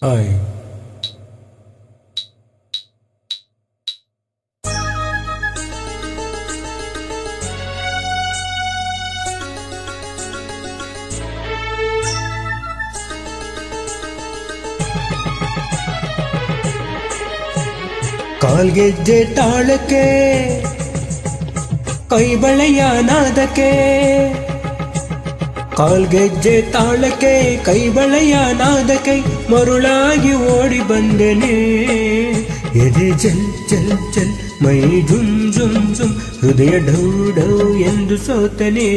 ಆಯ್ ಕಾಲ್ಗೆಜ್ಜೆ ತಾಳಕ್ಕೆ ಕೈ ಬಳೆಯ ನಾದಕ್ಕೆ ಕಾಲ್ಗೆಜ್ಜೆ ತಾಳಕ್ಕೆ ಕೈ ಬಳೆಯ ನಾದಕ್ಕೆ ಮರುಳಾಗಿ ಓಡಿ ಬಂದೆನೆ ಎದೆ ಜಲ್ ಜಲ್ ಜಲ್ ಮೈ ಜುಮ್ ಜುಮ್ ಜುಮ್ ಹೃದಯ ಢೌ ಢೌ ಎಂದು ಸೋತನೆ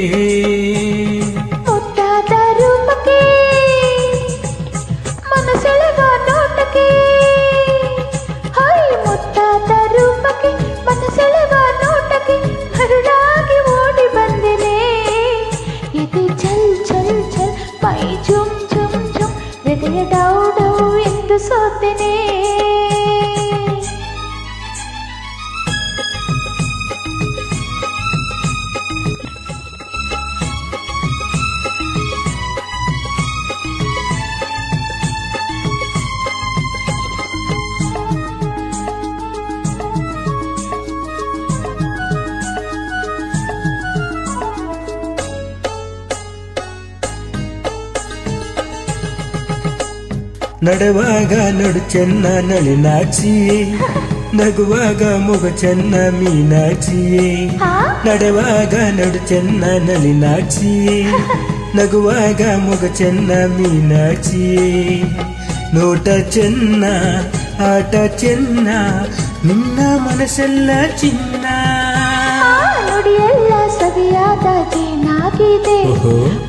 ಹೃದಯ ಡೌ ಡೌ ಎಂದು ಸೋತೆನೆ ನಡೆವಾಗ ನಡು ಚೆನ್ನ ನಳಿನಾಕ್ಷಿ ನಗುವಾಗ ಮುಗ ಚೆನ್ನ ಮೀನಾಕ್ಷಿ ನಡೆವಾಗ ನಡು ಚೆನ್ನ ನಳಿನಾಕ್ಷಿ ನಗುವಾಗ ಮುಗ ಚೆನ್ನ ಮೀನಾಕ್ಷಿ ನೋಟ ಚೆನ್ನ ಆಟ ಚೆನ್ನ ನಿನ್ನ ಮನಸ್ಸೆಲ್ಲ ಚಿನ್ನ ನುಡಿಯೆಲ್ಲ ಸವಿಯಾದ ಜೇನಾಗಿದೆ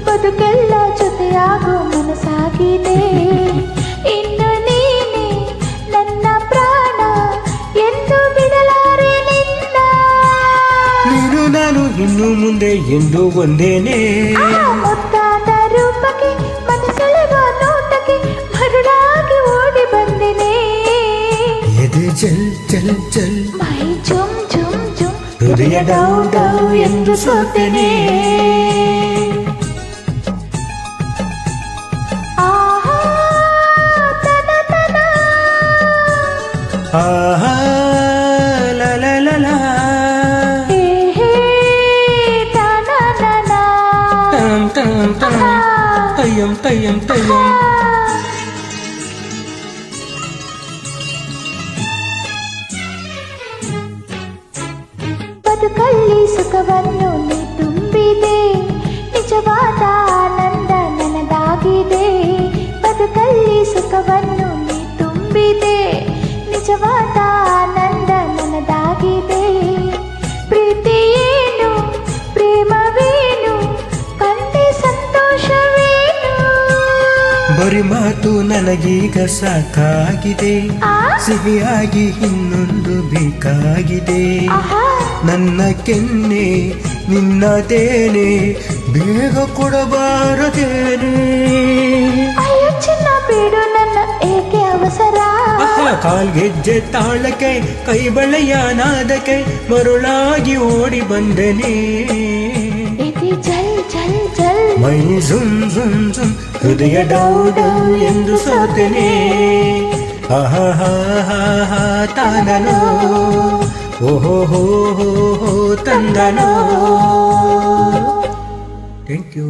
ಬದುಕೆಲ್ಲ ಜೊತೆಯಾಗೋ ಮನಸ್ಸಾಗಿದೆ ಇನ್ನು ನೀನೆ ನನ್ನ ಪ್ರಾಣ ಎಂದು ಬಿಡಲಾರೆ ನಿನ್ನ ನೀನು ನಾನು ಇನ್ನು ಮುಂದೆ ಎಂದು ಒಂದೇನೆ ಮುದ್ದಾದ ರೂಪಕ್ಕೆ ಮನಸೆಳೆವ ನೋಟಕ್ಕೆ ಮರುಳಾಗಿ ಓಡಿ ಬಂದೆನೆ ಎದೆ ಜಲ್ ಜಲ್ ಜಲ್ ಮೈ ಜುಮ್ ಜುಮ್ ಜುಮ್ ಹೃದಯ ಡೌ ಡೌ ಎಂದು ಸೋತೆನೆ ಆಹಾ ಲ ಲ ಲ ಲ ತಂ ತಂ ತಂ ತಯ್ಯಂ ತಯ್ಯಂ ತಯ್ಯಂ ಬದುಕಲ್ಲಿ ಸುಖವನ್ನು ನೀ ತುಂಬಿದೆ ನಿಜವಾದ ಆನಂದ ನನದಾಗಿದೆ ಬದುಕಲ್ಲಿ ಸುಖವನ್ನು ನೀ ತುಂಬಿದೆ ನಿಜವಾದ ಆನಂದ ನನದಾಗಿದೆ ಪ್ರೀತಿಯೇನು ಪ್ರೇಮವೇನು ಕಂಡೆ ಸಂತೋಷವೇನು ಬರಿ ಮಾತು ನನಗೀಗ ಸಾಕಾಗಿದೆ ಸಿಹಿಯಾಗಿ ಇನ್ನೊಂದು ಬೇಕಾಗಿದೆ ನನ್ನ ಕೆನ್ನೆ ನಿನ್ನದೇನೆ ಬೇಗ ಕೊಡಬಾರದೇನೆ ಅಯ್ಯೋ ಚಿನ್ನ ಬಿಡು ನನ್ನ ಏಕೆ ಅವಸರ ಕಾಲ್ಗೆಜ್ಜೆ ತಾಳಕ್ಕೆ ಕೈ ಬಳೆಯ ನಾದಕ್ಕೆ ಮರುಳಾಗಿ ಓಡಿ ಬಂದೆನೆ ಎದೆ ಜಲ್ ಜಲ್ ಜಲ್ ಮೈ ಜುಮ್ ಜುಮ್ ಜುಮ್ ಹೃದಯ ಡೌ ಡೌ ಎಂದು ಸೋತೆನೆ ಆಹಾ ಹಾ ಹಾ ಹಾ ತಾನನೋ ಓಹೋ ಹೋ ಹೋ ಹೋ ತಂದನೋ ಥ್ಯಾಂಕ್ ಯು.